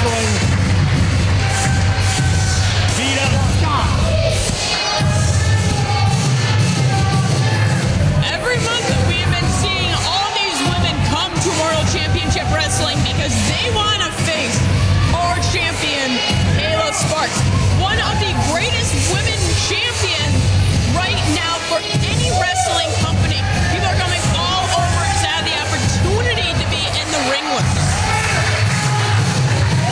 Wrestling, Veda Scott. Every month we have been seeing all these women come to Immortal Championship Wrestling because they want to face our champion, Kayla Sparks, one of the greatest women champions right now for any wrestling company. People are coming all over to have the opportunity to be in the ring with her.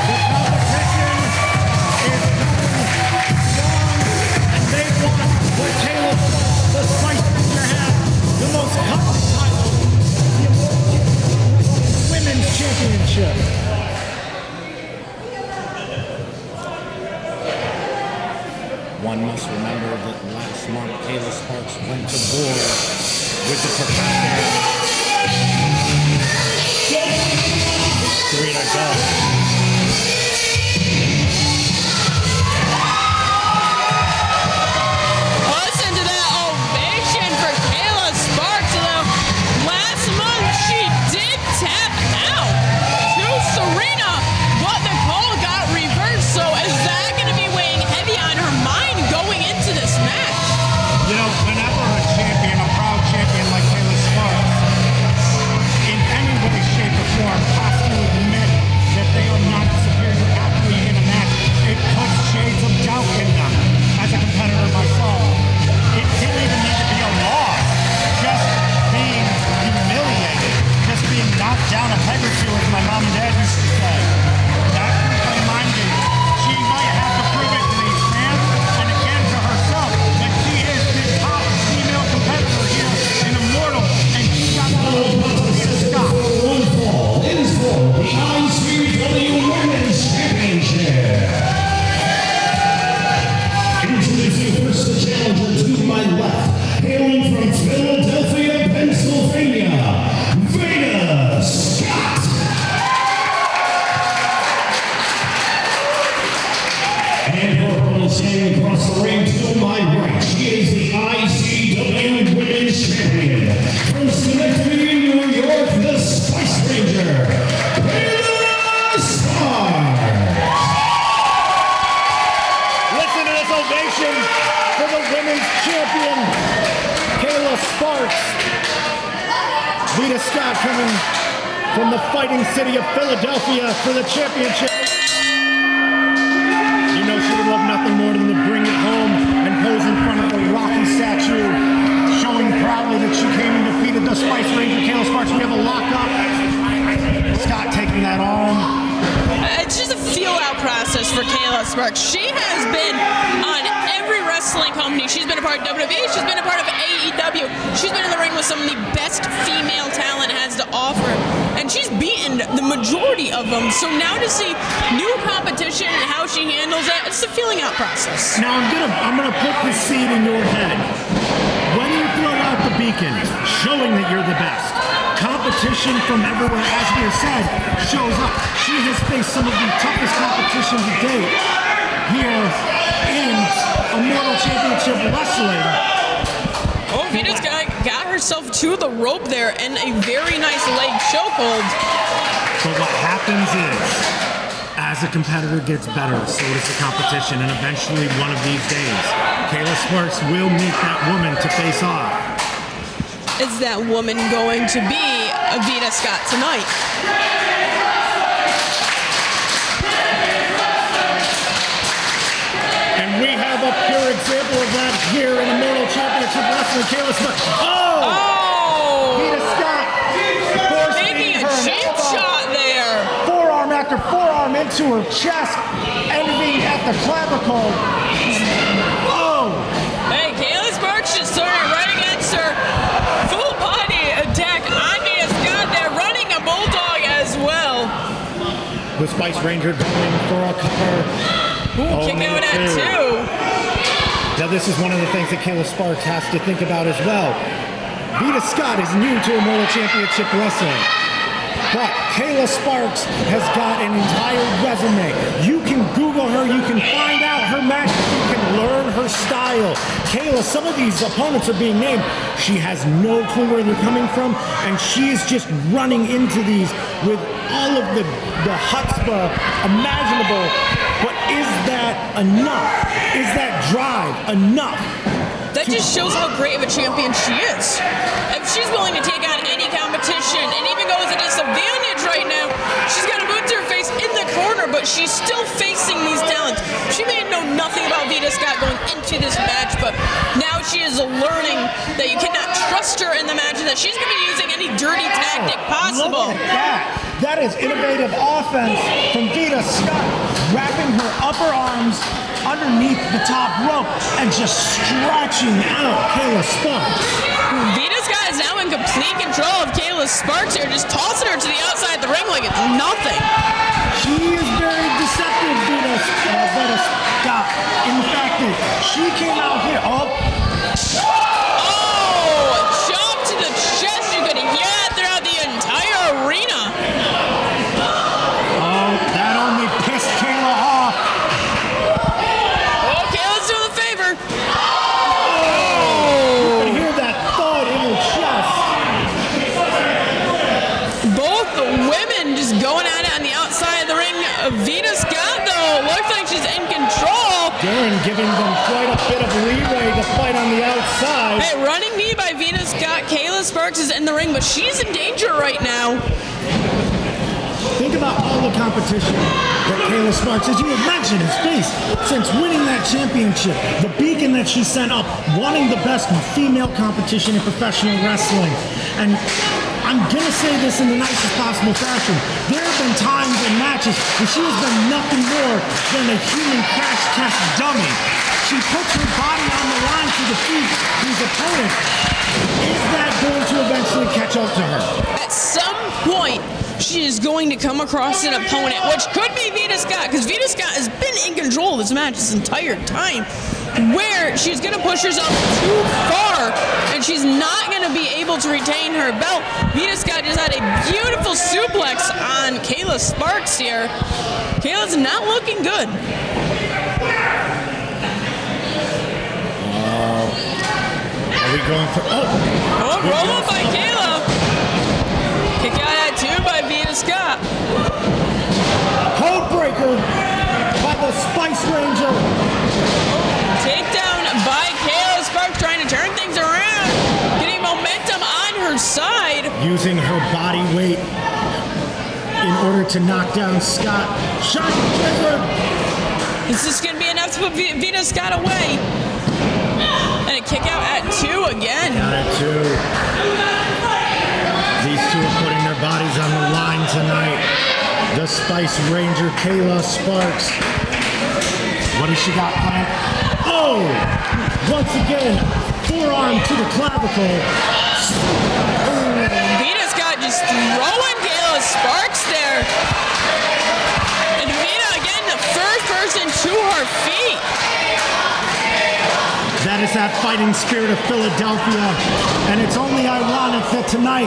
The competition is going strong, and they want what Kayla Sparks, the Spice Ranger, has, the most coveted title, the Immortal Women's Championship. One must remember that last month Kayla Sparks went to war with the professor. 3 to go. Listen to that ovation for Kayla Sparks, though. Last month she did tap out to Serena, but the call got reversed. So is that going to be weighing heavy on her mind going into this match? You know, whenever a champion, a proud champion like Kayla Sparks, in any way, shape, or form, has to admit that they are not the superior athlete in a match, it puts shades of doubt in them. As a competitor myself, it didn't even need to be a loss. Just being humiliated, just being knocked down a peg or two, as my mom and dad used to say. That can play mind games. She might have to prove it to these fans, and again to herself, that she is the top female competitor here in Immortal, and she got the stop. One fall is for the ICW Women's Championship. Introducing first the challenger to my left, hailing from Philadelphia, Pennsylvania, Veda Scott. And her opponent standing across the ring to my right, she is the ICW Women's Champion from Schenectady, New York, the Spice Ranger, Kayla Sparks. Listen to this ovation for the women's champion, Kayla Sparks. Veda Scott coming from the fighting city of Philadelphia for the championship. You know she would love nothing more than to bring it home and pose in front of the Rocky statue, showing proudly that she came and defeated the Spice Ranger, Kayla Sparks. We have a lockup. Scott taking that on. It's just a feel-out process for Kayla Sparks. She has been on every wrestling company. She's been a part of WWE. She's been a part of AEW. She's been in the ring with some of the best female talent has to offer. And she's beaten the majority of them. So now to see new competition and how she handles it, it's a feeling-out process. Now I'm gonna put the seed in your head. When you throw out the beacon, showing that you're the best, competition from everywhere, as we have said, shows up. She has faced some of the toughest competition to date here in Immortal Championship Wrestling. Oh, Veda's got herself to the rope there and a very nice leg chokehold. But what happens is, as a competitor gets better, so does the competition, and eventually one of these days, Kayla Sparks will meet that woman to face off. Is that woman going to be Veda Scott tonight? And we have a pure example of that here in Immortal Championship Wrestling. Kayla Sparks. Oh! Veda Scott Making a cheap shot there. Forearm after forearm into her chest, ending at the clavicle. Oh! Hey, Kayla Sparks just turned it right against her. Full body attack on Veda Scott there, running a bulldog as well. The Spice Ranger going for a cover. Ooh, kick out at two. Now this is one of the things that Kayla Sparks has to think about as well. Veda Scott is new to Immortal Championship Wrestling, but Kayla Sparks has got an entire resume. You can Google her, you can find out her matches, you can learn her style. Kayla, some of these opponents are being named. She has no clue where they're coming from, and she's just running into these with all of the chutzpah imaginable. But is that enough? Is that drive enough? That just shows how great of a champion she is. If she's willing to take on any competition and even goes a disadvantage right now, she's got a boot to her face in the corner, but she's still facing these talents. She may know nothing about Veda Scott going into this match, but now she is learning that you cannot trust her in the match and that she's going to be using any dirty tactic possible. Look at that. That is innovative offense from Veda Scott, wrapping her upper arms underneath the top rope and just stretching out Kayla Sparks. Veda Scott is now in complete control of Kayla Sparks here, just tossing her to the outside of the ring like it's nothing. She is very deceptive, Veda Scott, in the fact that she came out here. Oh, a chop to the chest. You could hear that throughout the entire arena. Oh, that only pissed Kayla off. Okay, let's do the favor. You can hear that thud in her chest. Both women just going at it on the outside of the ring. Veda Scott, though, looks like she's in control. Darren giving them quite a bit of leeway to fight on the outside. Hey, running knee by Veda Scott. Kayla Sparks is in the ring, but she's in danger right now. Think about all the competition that Kayla Sparks, as you had mentioned, has faced since winning that championship. The beacon that she sent up, wanting the best female competition in professional wrestling. And I'm going to say this in the nicest possible fashion. There have been times in matches where she has been nothing more than a human crash test dummy. She puts her body on the line to defeat these opponents. Is that going to eventually catch up to her? At some point, she is going to come across an opponent, which could be Veda Scott, because Veda Scott has been in control of this match this entire time, where she's going to push herself too far, and she's not going to be able to retain her belt. Veda Scott just had a beautiful suplex on Kayla Sparks here. Kayla's not looking good. Are we going for... Oh, roll up by Kayla. Kick out at 2 by Veda Scott. Code breaker by the Spice Ranger. Takedown by Kayla Sparks, trying to turn things around. Getting momentum on her side. Using her body weight in order to knock down Scott. Shining Wizard. Is this going to be enough to put Veda Scott away? And a kick out at 2 again. Got it, 2. These two are putting their bodies on the line tonight. The Spice Ranger, Kayla Sparks. What has she got planned? Oh! Once again, forearm to the clavicle. Veda Scott just throwing Kayla Sparks there. And Veda again, the first person to her feet. That is that fighting spirit of Philadelphia, and it's only ironic that tonight,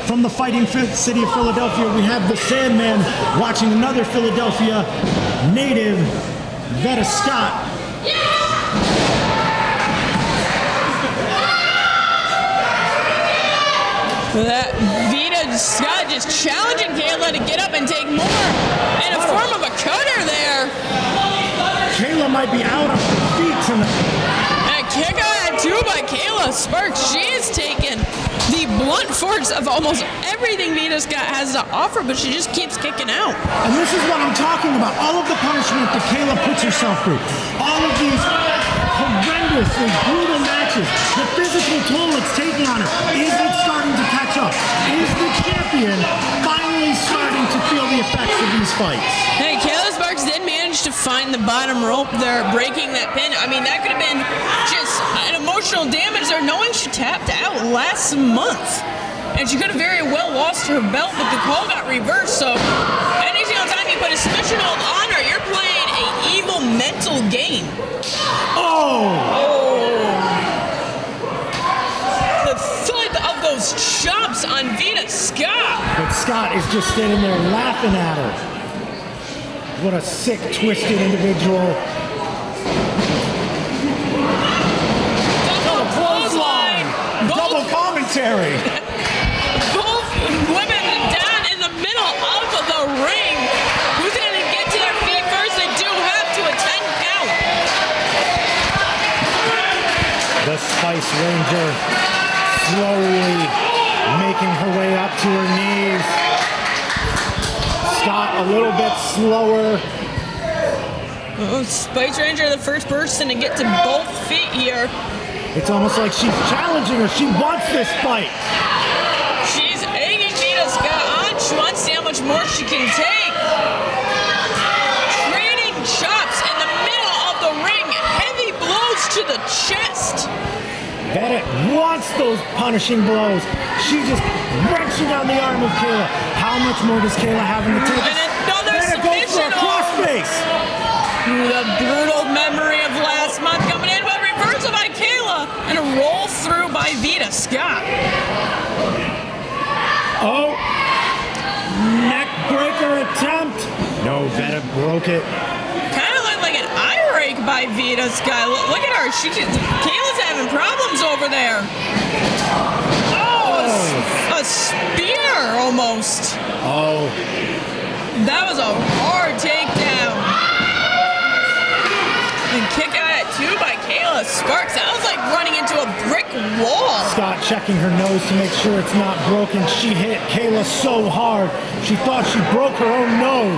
from the fighting city of Philadelphia, we have the Sandman watching another Philadelphia native, Veda Scott. That Veda Scott just challenging Kayla to get up and take more in a form of a cutter there. Kayla might be out on her feet tonight. And a kick out at 2 by Kayla Sparks. She has taken the blunt force of almost everything Veda Scott has to offer, but she just keeps kicking out. And this is what I'm talking about. All of the punishment that Kayla puts herself through. All of these horrendously brutal matches. The physical toll it's taking on her. Is it starting to catch up? Is the champion finally starting to feel the effects of these fights? Hey, Kayla Sparks did manage to find the bottom rope there, breaking that pin. I mean, that could have been just an emotional damage there, knowing she tapped out last month. And she could have very well lost her belt, but the call got reversed. So any single time you put a submission hold on her, you're playing an evil mental game. The thud of those chops on Veda Scott. But Scott is just standing there laughing at her. What a sick, twisted individual. commentary. Both women down in the middle of the ring. Who's going to get to their feet first? They do have to a 10 count. The Spice Ranger slowly making her way up to her knees. Scott a little bit slower. Oh, Spice Ranger, the first person to get to both feet here. It's almost like she's challenging her. She wants this fight. She's egging Veda Scott on. She wants to see how much more she can take. Trading chops in the middle of the ring. Heavy blows to the chest. Veda wants those punishing blows. She's just wrenching on the arm of Kayla. How much more does Kayla have in the tank? And another Veda goes for a submission. crossface. The brutal memory of last month coming in, but reversal by Kayla and a roll through by Veda Scott. Oh, neck breaker attempt. No, Veda broke it. Kind of looked like an eye rake by Veda Scott. Look at her. Kayla's having problems over there. Oh, a spear almost. Oh, That was a hard takedown. And kick out at 2 by Kayla Sparks. That was like running into a brick wall. Scott checking her nose to make sure it's not broken. She hit Kayla so hard, she thought she broke her own nose.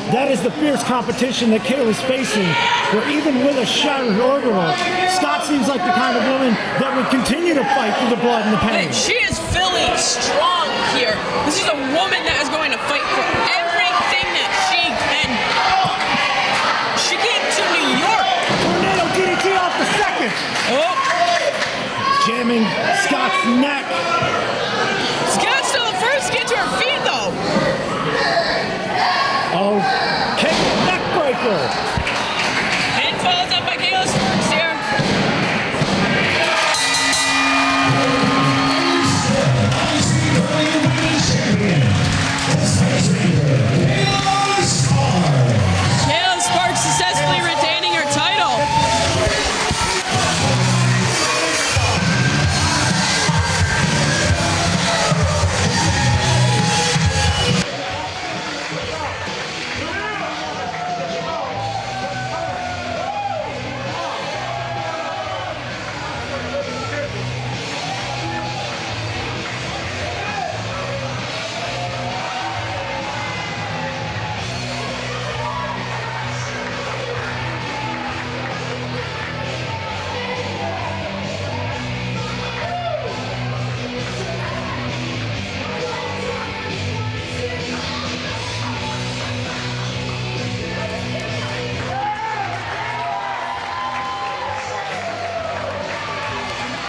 That is the fierce competition that Kayla's facing, where even with a shattered orbital, Scott seems like the kind of woman that would continue to fight through the blood and the pain. And she is feeling strong here. This is a woman that is going to fight for everything that she can. She came to New York. Tornado DDT off the second. Oh, Jamming Scott's neck.